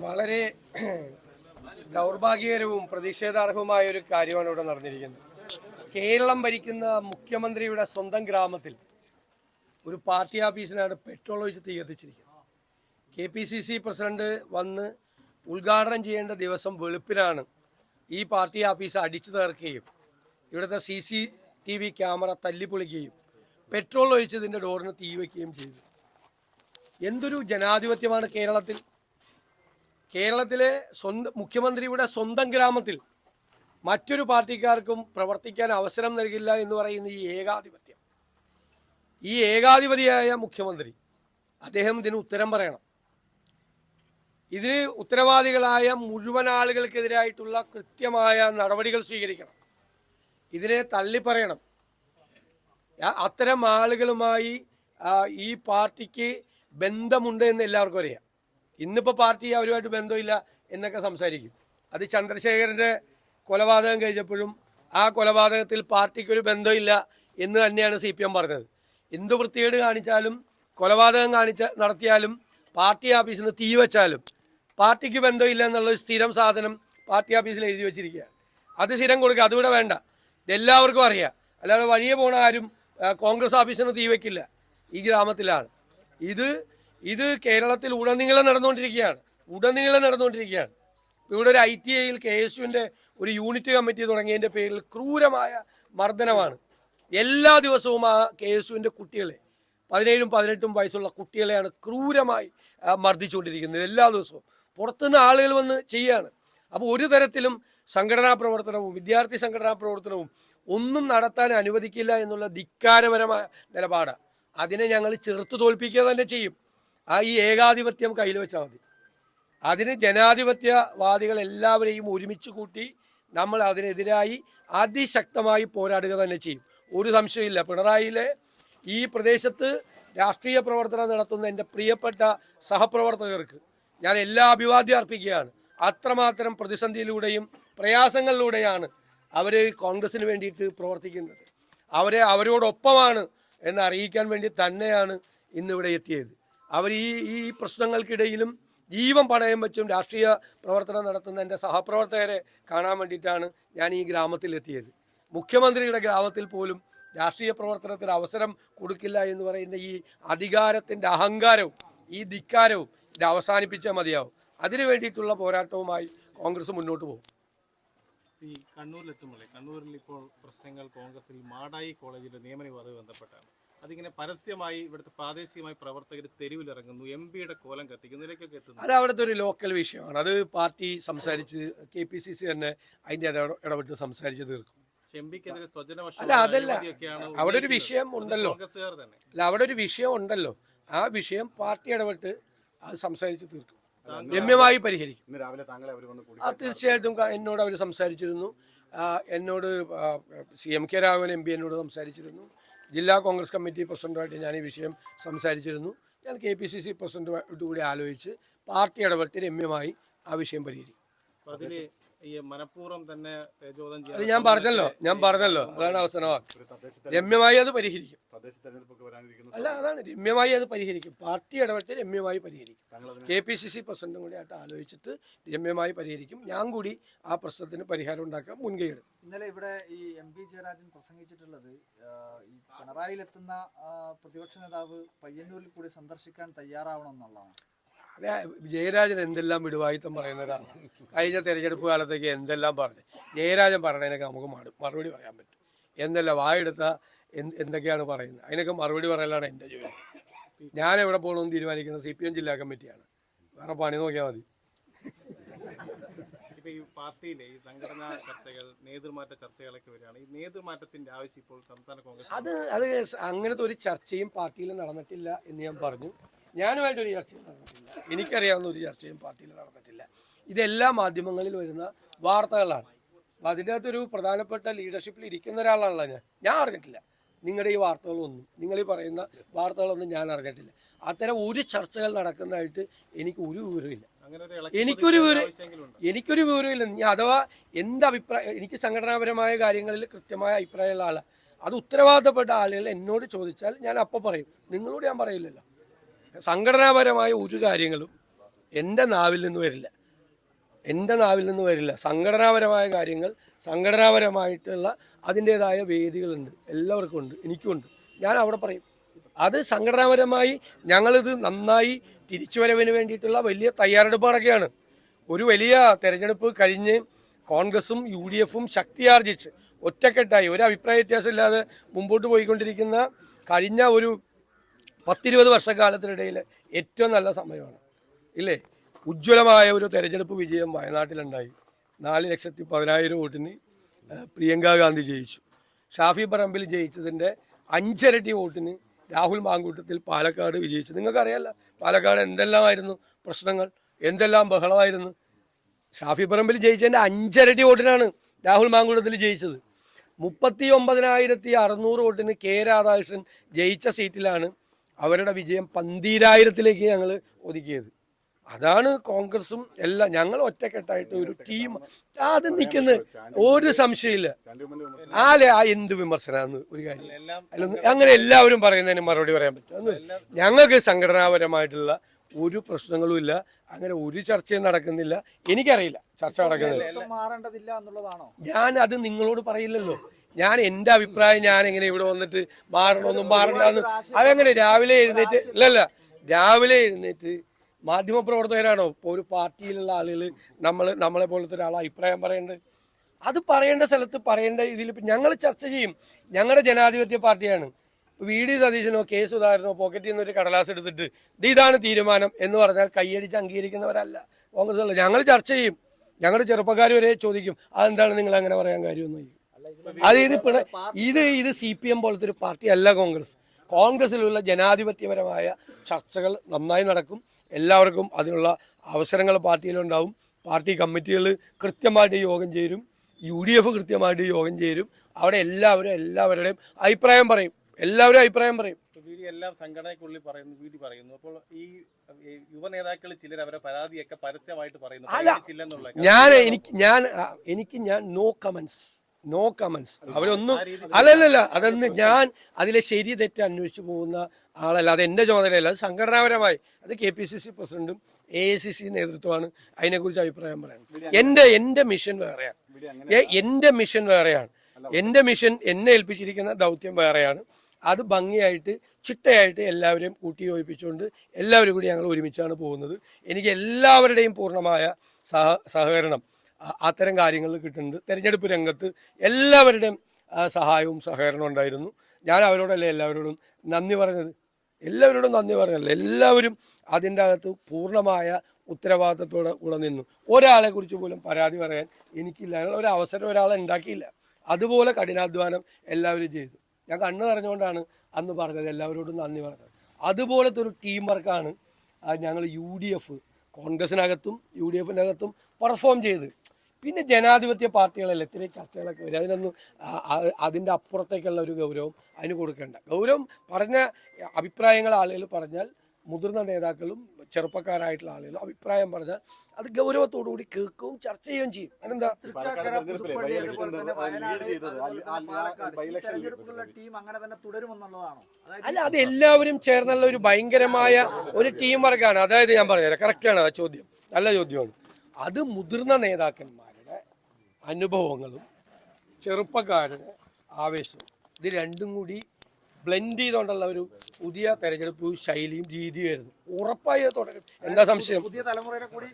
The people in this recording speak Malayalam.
വളരെ ദൗർഭാഗ്യകരവും പ്രതിഷേധാർഹവുമായ ഒരു കാര്യമാണ് ഇവിടെ നടന്നിരിക്കുന്നത്. കേരളം ഭരിക്കുന്ന മുഖ്യമന്ത്രിയുടെ സ്വന്തം ഗ്രാമത്തിൽ ഒരു പാർട്ടി ഓഫീസിനാണ് പെട്രോൾ ഒഴിച്ച് തീ കത്തിച്ചിരിക്കുന്നത്. KPCC പ്രസിഡന്റ് വന്ന് ഉദ്ഘാടനം ചെയ്യേണ്ട ദിവസം വെളുപ്പിനാണ് ഈ പാർട്ടി ഓഫീസ് അടിച്ചു തകർക്കുകയും ഇവിടുത്തെ CCTV ക്യാമറ തല്ലിപ്പൊളിക്കുകയും പെട്രോൾ ഒഴിച്ചതിൻ്റെ ഡോറിന് തീ വയ്ക്കുകയും ചെയ്തു. എന്തൊരു ജനാധിപത്യമാണ് കേരളത്തിൽ! കേരളത്തിലെ മുഖ്യമന്ത്രിയുടെ സ്വന്തം ഗ്രാമത്തിൽ മറ്റൊരു പാർട്ടിക്കാർക്കും പ്രവർത്തിക്കാൻ അവസരം നൽകില്ല എന്ന് പറയുന്ന ഈ ഏകാധിപതിയായ മുഖ്യമന്ത്രി, അദ്ദേഹം ഇതിന് ഉത്തരം പറയണം. ഇതിന് ഉത്തരവാദികളായ മുഴുവൻ ആളുകൾക്കെതിരായിട്ടുള്ള കൃത്യമായ നടപടികൾ സ്വീകരിക്കണം. ഇതിനെ തള്ളിപ്പറയണം. അത്തരം ആളുകളുമായി ഈ പാർട്ടിക്ക് ബന്ധമുണ്ട് എന്ന് എല്ലാവർക്കും അറിയാം. ഇന്നിപ്പോൾ പാർട്ടി അവരുമായിട്ട് ബന്ധമില്ല എന്നൊക്കെ സംസാരിക്കും. അത് ചന്ദ്രശേഖരൻ്റെ കൊലപാതകം കഴിഞ്ഞപ്പോഴും ആ കൊലപാതകത്തിൽ പാർട്ടിക്കൊരു ബന്ധമില്ല എന്ന് തന്നെയാണ് CPM പറഞ്ഞത്. എന്ത് വൃത്തികേട് കാണിച്ചാലും, കൊലപാതകം നടത്തിയാലും, പാർട്ടി ഓഫീസിന് തീ വെച്ചാലും പാർട്ടിക്ക് ബന്ധമില്ല എന്നുള്ളൊരു സ്ഥിരം സാധനം പാർട്ടി ഓഫീസിൽ എഴുതി വെച്ചിരിക്കുകയാണ്. അത് സ്ഥിരം കൊടുക്കുക, അതുകൂടെ വേണ്ട. ഇതെല്ലാവർക്കും അറിയാം. അല്ലാതെ വഴിയെ പോണ ആരും കോൺഗ്രസ് ഓഫീസിന് തീ വയ്ക്കില്ല. ഈ ഗ്രാമത്തിലാണ് ഇത് കേരളത്തിൽ ഉടനീളം നടന്നുകൊണ്ടിരിക്കുകയാണ്. ഇവിടെ ഒരു ITIയിൽ KSUവിൻ്റെ ഒരു യൂണിറ്റ് കമ്മിറ്റി തുടങ്ങിയതിൻ്റെ പേരിൽ ക്രൂരമായ മർദ്ദനമാണ്. എല്ലാ ദിവസവും ആ KSUവിൻ്റെ കുട്ടികളെ, 17ഉം 18ഉം വയസ്സുള്ള കുട്ടികളെയാണ് ക്രൂരമായി മർദ്ദിച്ചുകൊണ്ടിരിക്കുന്നത്. എല്ലാ ദിവസവും പുറത്തുനിന്ന് ആളുകൾ വന്ന് ചെയ്യുകയാണ്. അപ്പോൾ ഒരു തരത്തിലും സംഘടനാ പ്രവർത്തനവും വിദ്യാർത്ഥി സംഘടനാ പ്രവർത്തനവും ഒന്നും നടത്താൻ അനുവദിക്കില്ല എന്നുള്ള ധിക്കാരപരമായ നിലപാടാണ്. അതിനെ ഞങ്ങൾ ചെറുത്തു തോൽപ്പിക്കുക തന്നെ ചെയ്യും. ഈ ഏകാധിപത്യം കയ്യിൽ വെച്ചാൽ മതി. അതിന് ജനാധിപത്യവാദികൾ എല്ലാവരെയും ഒരുമിച്ച് കൂട്ടി നമ്മൾ അതിനെതിരായി അതിശക്തമായി പോരാടുക തന്നെ ചെയ്യും. ഒരു സംശയമില്ല. പിണറായിയിലെ ഈ പ്രദേശത്ത് രാഷ്ട്രീയ പ്രവർത്തനം നടത്തുന്ന എൻ്റെ പ്രിയപ്പെട്ട സഹപ്രവർത്തകർക്ക് ഞാൻ എല്ലാ അഭിവാദ്യം അർപ്പിക്കുകയാണ്. അത്രമാത്രം പ്രതിസന്ധിയിലൂടെയും പ്രയാസങ്ങളിലൂടെയാണ് അവർ കോൺഗ്രസിന് വേണ്ടിയിട്ട് പ്രവർത്തിക്കുന്നത്. അവരോടൊപ്പമാണ് എന്ന് അറിയിക്കാൻ വേണ്ടി തന്നെയാണ് ഇന്നിവിടെ എത്തിയത്. അവർ ഈ പ്രശ്നങ്ങൾക്കിടയിലും ജീവൻ പണയം വെച്ചും രാഷ്ട്രീയ പ്രവർത്തനം നടത്തുന്ന എൻ്റെ സഹപ്രവർത്തകരെ കാണാൻ വേണ്ടിയിട്ടാണ് ഞാൻ ഈ ഗ്രാമത്തിലെത്തിയത്. മുഖ്യമന്ത്രിയുടെ ഗ്രാമത്തിൽ പോലും രാഷ്ട്രീയ പ്രവർത്തനത്തിന് അവസരം കൊടുക്കില്ല എന്ന് പറയുന്ന ഈ അധികാരത്തിൻ്റെ അഹങ്കാരവും ഈ ധിക്കാരവും ഇത് അവസാനിപ്പിച്ചാൽ മതിയാവും. അതിനു വേണ്ടിയിട്ടുള്ള പോരാട്ടവുമായി കോൺഗ്രസ് മുന്നോട്ട് പോകും. ഈ കണ്ണൂരിലെത്തുമ്പോൾ കണ്ണൂരിൽ ഇപ്പോൾ പ്രശ്നങ്ങൾ കോൺഗ്രസിൽ മാടായി കോളേജിലെ നിയമനവുമായി ബന്ധപ്പെട്ടാണ്. അതിങ്ങനെ പരസ്യമായി ഇവിടുത്തെ പ്രാദേശികമായി പ്രവർത്തകർ തെരുവിലിറങ്ങുന്നു, MPയുടെ കോലം കത്തിക്കുന്നതിലേക്കൊക്കെ എത്തുന്നു. അത് അവിടുത്തെ ഒരു ലോക്കൽ വിഷയമാണ്. അത് പാർട്ടി സംസാരിച്ച് KPCC തന്നെ അതിൻ്റെ ഇടപെട്ട് സംസാരിച്ച് തീർക്കും. അല്ല, അതല്ല, അവിടെ ഒരു വിഷയം ഉണ്ടല്ലോ. അവിടെ ഒരു വിഷയം ഉണ്ടല്ലോ. ആ വിഷയം പാർട്ടി ഇടപെട്ട് അത് സംസാരിച്ച് തീർക്കും, രമ്യമായി പരിഹരിക്കും. തീർച്ചയായിട്ടും എന്നോട് അവർ സംസാരിച്ചിരുന്നു. എന്നോട് CMK രാഘവൻ MP എന്നോട് സംസാരിച്ചിരുന്നു. ജില്ലാ കോൺഗ്രസ് കമ്മിറ്റി പ്രസിഡന്റുമായിട്ട് ഞാൻ ഈ വിഷയം സംസാരിച്ചിരുന്നു. ഞാൻ KPCC പ്രസിഡന്റുമായിട്ട് കൂടി ആലോചിച്ച് പാർട്ടി ഇടപെട്ട് രമ്യമായി ആ വിഷയം പരിഹരിക്കും. അത് ഞാൻ പറഞ്ഞല്ലോ അതാണ് അവസാനവാക്ക്. രമ്യമായി അത് പരിഹരിക്കും. അതാണ് രമ്യമായി അത് പരിഹരിക്കും. പാർട്ടി ഇടപെട്ട് രമ്യമായി പരിഹരിക്കും. KPCC പ്രസിഡന്റും കൂടി ആയിട്ട് ആലോചിച്ചിട്ട് രമ്യമായി പരിഹരിക്കും. ഞാൻ കൂടി ആ പ്രശ്നത്തിന് പരിഹാരം ഉണ്ടാക്കാൻ മുൻകൈ എടുക്കും. ഇന്നലെ ഇവിടെ ഈ MP ജയരാജൻ പ്രസംഗിച്ചിട്ടുള്ളത് ഈ പിണറായിലെത്തുന്ന പ്രതിപക്ഷ നേതാവ് പയ്യന്നൂരിൽ കൂടി സന്ദർശിക്കാൻ തയ്യാറാവണം എന്നുള്ളതാണ്. ജയരാജൻ എന്തെല്ലാം വിടുവായിത്തം പറയുന്നതാണ്. കഴിഞ്ഞ തെരഞ്ഞെടുപ്പ് കാലത്തേക്ക് എന്തെല്ലാം പറഞ്ഞു. ജയരാജൻ പറഞ്ഞതിനൊക്കെ നമുക്ക് മറുപടി പറയാൻ പറ്റും. എന്തെല്ലാം വായെടുത്ത എന്തൊക്കെയാണ് പറയുന്നത്, അതിനൊക്കെ മറുപടി പറയലാണ് എൻ്റെ ജോലി. ഞാൻ എവിടെ പോകണമെന്ന് തീരുമാനിക്കുന്നത് CPM ജില്ലാ കമ്മിറ്റിയാണ്. വേറെ പണി നോക്കിയാൽ മതി. ഈ പാർട്ടിയിലെ ഈ സംഘടനാ ചർച്ചകൾ, നേതൃമാറ്റ ചർച്ചകളൊക്കെ വരികയാണ്. ഈ നേതൃമാറ്റത്തിന്റെ ആവശ്യം ഇപ്പോൾ സംസ്ഥാന കോൺഗ്രസ് അത് അങ്ങനത്തെ ഒരു ചർച്ചയും പാർട്ടിയിൽ നടന്നിട്ടില്ല എന്ന് ഞാൻ പറഞ്ഞു. ഞാനുമായിട്ടൊരു ചർച്ചയും നടന്നിട്ടില്ല. എനിക്കറിയാവുന്ന ഒരു ചർച്ചയും പാർട്ടിയിൽ നടന്നിട്ടില്ല. ഇതെല്ലാ മാധ്യമങ്ങളിൽ വരുന്ന വാർത്തകളാണ്. അപ്പം അതിൻ്റെ അകത്തൊരു പ്രധാനപ്പെട്ട ലീഡർഷിപ്പിൽ ഇരിക്കുന്ന ഒരാളാണല്ലോ ഞാൻ അറിഞ്ഞിട്ടില്ല. നിങ്ങളുടെ ഈ വാർത്തകളൊന്നും, നിങ്ങൾ ഈ പറയുന്ന വാർത്തകളൊന്നും ഞാൻ അറിഞ്ഞിട്ടില്ല. അത്തരം ഒരു ചർച്ചകൾ നടക്കുന്നതായിട്ട് എനിക്ക് ഒരു വിവരമില്ല. എനിക്കൊരു വിവരമില്ല. അഥവാ അഭിപ്രായം, എനിക്ക് സംഘടനാപരമായ കാര്യങ്ങളിൽ കൃത്യമായ അഭിപ്രായമുള്ള ആളാണ്. അത് ഉത്തരവാദിത്തപ്പെട്ട ആളുകൾ എന്നോട് ചോദിച്ചാൽ ഞാൻ അപ്പം പറയും. നിങ്ങളോട് ഞാൻ പറയില്ലല്ലോ. സംഘടനാപരമായ ഒരു കാര്യങ്ങളും എൻ്റെ നാവിൽ നിന്ന് വരില്ല. എൻ്റെ നാവിൽ നിന്ന് വരില്ല. സംഘടനാപരമായ കാര്യങ്ങൾ, സംഘടനാപരമായിട്ടുള്ള അതിൻ്റേതായ വേദികളുണ്ട്, എല്ലാവർക്കും ഉണ്ട്, എനിക്കുമുണ്ട്. ഞാൻ അവിടെ പറയും. അത് സംഘടനാപരമായി ഞങ്ങളിത് നന്നായി തിരിച്ചുവരവിന് വേണ്ടിയിട്ടുള്ള വലിയ തയ്യാറെടുപ്പുകളൊക്കെയാണ്. ഒരു വലിയ തെരഞ്ഞെടുപ്പ് കഴിഞ്ഞ് കോൺഗ്രസും UDFും ശക്തിയാർജിച്ച് ഒറ്റക്കെട്ടായി ഒരു അഭിപ്രായ വ്യത്യാസമില്ലാതെ മുമ്പോട്ട് പോയിക്കൊണ്ടിരിക്കുന്ന കഴിഞ്ഞ ഒരു 10-20 വർഷക്കാലത്തിനിടയിൽ ഏറ്റവും നല്ല സമയമാണ് ഇല്ലേ? ഉജ്ജ്വലമായ ഒരു തെരഞ്ഞെടുപ്പ് വിജയം വയനാട്ടിലുണ്ടായി. 4,10,000 വോട്ടിന് പ്രിയങ്ക ഗാന്ധി ജയിച്ചു. ഷാഫി പറമ്പിൽ ജയിച്ചതിൻ്റെ 5 ഇരട്ടി വോട്ടിന് രാഹുൽ മാങ്കൂട്ടത്തിൽ പാലക്കാട് വിജയിച്ചു. നിങ്ങൾക്കറിയാമല്ല പാലക്കാട് എന്തെല്ലാമായിരുന്നു പ്രശ്നങ്ങൾ, എന്തെല്ലാം ബഹളമായിരുന്നു. ഷാഫി പറമ്പിൽ ജയിച്ചതിൻ്റെ 5 ഇരട്ടി വോട്ടിനാണ് രാഹുൽ മാങ്കൂട്ടത്തിൽ ജയിച്ചത്. 39,600 വോട്ടിന് കെ രാധാകൃഷ്ണൻ ജയിച്ച സീറ്റിലാണ് അവരുടെ വിജയം 12,000-ലേക്ക് ഞങ്ങൾ ഒതുക്കിയത്. അതാണ് കോൺഗ്രസും എല്ലാം ഞങ്ങൾ ഒറ്റക്കെട്ടായിട്ട് ഒരു ടീം അത് നിൽക്കുന്നത്, ഒരു സംശയമില്ല. എന്ത് വിമർശനമാണെന്ന് ഒരു കാര്യം അങ്ങനെ എല്ലാവരും പറയുന്നതിന് മറുപടി പറയാൻ പറ്റും. ഞങ്ങൾക്ക് സംഘടനാപരമായിട്ടുള്ള ഒരു പ്രശ്നങ്ങളും ഇല്ല, അങ്ങനെ ഒരു ചർച്ചയും നടക്കുന്നില്ല. എനിക്കറിയില്ല ചർച്ച നടക്കുന്നില്ല. ഞാൻ അത് നിങ്ങളോട് പറയില്ലല്ലോ. ഞാൻ എൻ്റെ അഭിപ്രായം ഞാൻ എങ്ങനെ ഇവിടെ വന്നിട്ട് മാറണ്ടെന്ന് അതെങ്ങനെ രാവിലെ എഴുന്നേറ്റ് രാവിലെ എഴുന്നേറ്റ് മാധ്യമപ്രവർത്തകരാണോ ഇപ്പോൾ ഒരു പാർട്ടിയിലുള്ള ആളുകൾ നമ്മളെ പോലത്തെ ഒരാൾ അഭിപ്രായം പറയേണ്ടത്? അത് പറയേണ്ട സ്ഥലത്ത് പറയേണ്ട ഇതിൽ ഞങ്ങൾ ചർച്ച ചെയ്യും. ഞങ്ങളുടെ ജനാധിപത്യ പാർട്ടിയാണ്. VD സതീശനോ കെ സുധാകരനോ പോക്കറ്റിൽ നിന്ന് ഒരു കടലാസ് എടുത്തിട്ട് ഇതാണ് തീരുമാനം എന്ന് പറഞ്ഞാൽ കൈയടിച്ച് അംഗീകരിക്കുന്നവരല്ല കോൺഗ്രസ് ഉള്ളത്. ഞങ്ങൾ ചർച്ച ചെയ്യും. ഞങ്ങളുടെ ചെറുപ്പക്കാർ വരെ ചോദിക്കും അതെന്താണ് നിങ്ങൾ അങ്ങനെ പറയാൻ കാര്യമൊന്നും. അത് ഇത് CPM പോലത്തെ ഒരു പാർട്ടി അല്ല കോൺഗ്രസ്. കോൺഗ്രസിലുള്ള ജനാധിപത്യപരമായ ചർച്ചകൾ നന്നായി നടക്കും. എല്ലാവർക്കും അതിനുള്ള അവസരങ്ങൾ പാർട്ടിയിലുണ്ടാവും. പാർട്ടി കമ്മിറ്റികൾ കൃത്യമായിട്ട് യോഗം ചേരും, UDF കൃത്യമായിട്ട് യോഗം ചേരും. അവിടെ എല്ലാവരുടെയും അഭിപ്രായം പറയും. എല്ലാവരും അഭിപ്രായം പറയും. എല്ലാം സംഘടനയ്ക്കുള്ളിൽ പറയുന്നു. അപ്പോൾ ഈ യുവ നേതാക്കൾ ചിലർ അവരെ പരാതിയൊക്കെ പരസ്യമായിട്ട് പറയുന്നു. നോ കമന്റ്സ് അവരൊന്നും അല്ലല്ല. അതൊന്ന് ഞാൻ അതിലെ ശരി തെറ്റ് അന്വേഷിച്ചു പോകുന്ന ആളല്ല. അത് എൻ്റെ ചുമതലയല്ല. അത് സംഘടനാപരമായി അത് KPCC പ്രസിഡന്റും AICC നേതൃത്വമാണ് അതിനെക്കുറിച്ച് അഭിപ്രായം പറയുന്നത്. എൻ്റെ മിഷൻ വേറെയാണ്. എൻ്റെ മിഷൻ എന്നെ ഏൽപ്പിച്ചിരിക്കുന്ന ദൗത്യം വേറെയാണ്. അത് ഭംഗിയായിട്ട് ചിട്ടയായിട്ട് എല്ലാവരെയും കൂട്ടി യോജിപ്പിച്ചുകൊണ്ട് എല്ലാവരും കൂടി ഞങ്ങൾ ഒരുമിച്ചാണ് പോകുന്നത്. എനിക്ക് എല്ലാവരുടെയും പൂർണ്ണമായ സഹകരണം അത്തരം കാര്യങ്ങളിൽ കിട്ടുന്നുണ്ട്. തെരഞ്ഞെടുപ്പ് രംഗത്ത് എല്ലാവരുടെയും സഹായവും സഹകരണവും ഉണ്ടായിരുന്നു. ഞാൻ അവരോടല്ലേ എല്ലാവരോടും നന്ദി പറഞ്ഞത്. എല്ലാവരും അതിൻ്റെ അകത്ത് പൂർണ്ണമായ ഉത്തരവാദിത്തത്തോടെ കൂടെ നിന്നു. ഒരാളെ കുറിച്ച് പോലും പരാതി പറയാൻ എനിക്കില്ല. ഒരു അവസരം ഒരാളെ ഉണ്ടാക്കിയില്ല. അതുപോലെ കഠിനാധ്വാനം എല്ലാവരും ചെയ്തു. ഞാൻ കണ്ണു നിറഞ്ഞുകൊണ്ടാണ് അന്ന് പറഞ്ഞത്, എല്ലാവരോടും നന്ദി പറഞ്ഞത്. അതുപോലത്തെ ഒരു ടീം വർക്കാണ് ഞങ്ങൾ UDF കോൺഗ്രസിനകത്തും UDFിൻ്റെ അകത്തും പെർഫോം ചെയ്ത്. പിന്നെ ജനാധിപത്യ പാർട്ടികളല്ലേ ഇത്രയും ചർച്ചകളൊക്കെ വരും. അതിൻ്റെ അപ്പുറത്തേക്കുള്ള ഒരു ഗൗരവം അതിന് കൊടുക്കേണ്ട. ഗൗരവം പറഞ്ഞ അഭിപ്രായങ്ങൾ ആളുകൾ പറഞ്ഞാൽ, മുതിർന്ന നേതാക്കളും ചെറുപ്പക്കാരായിട്ടുള്ള ആളുകളും അഭിപ്രായം പറഞ്ഞാൽ അത് ഗൗരവത്തോടുകൂടി കേൾക്കുകയും ചർച്ച ചെയ്യുകയും ചെയ്യും. അതിനെന്താ അല്ല, അത് എല്ലാവരും ചേർന്നുള്ള ഒരു ഭയങ്കരമായ ഒരു ടീം വർക്കാണ്. അതായത് ഞാൻ പറഞ്ഞുതരാം, കറക്റ്റാണ് ആ ചോദ്യം, നല്ല ചോദ്യമാണ്. അത് മുതിർന്ന നേതാക്കന്മാരുടെ അനുഭവങ്ങളും ചെറുപ്പക്കാരുടെ ആവേശവും ഇത് രണ്ടും കൂടി ബ്ലെൻഡ് ചെയ്തുകൊണ്ടുള്ള ഒരു പുതിയ തെരഞ്ഞെടുപ്പ് ശൈലിയും രീതിയുമായിരുന്നു. ഉറപ്പായി തുടരും. എന്താ സംശയം? പുതിയ തലമുറയുടെ കൂടി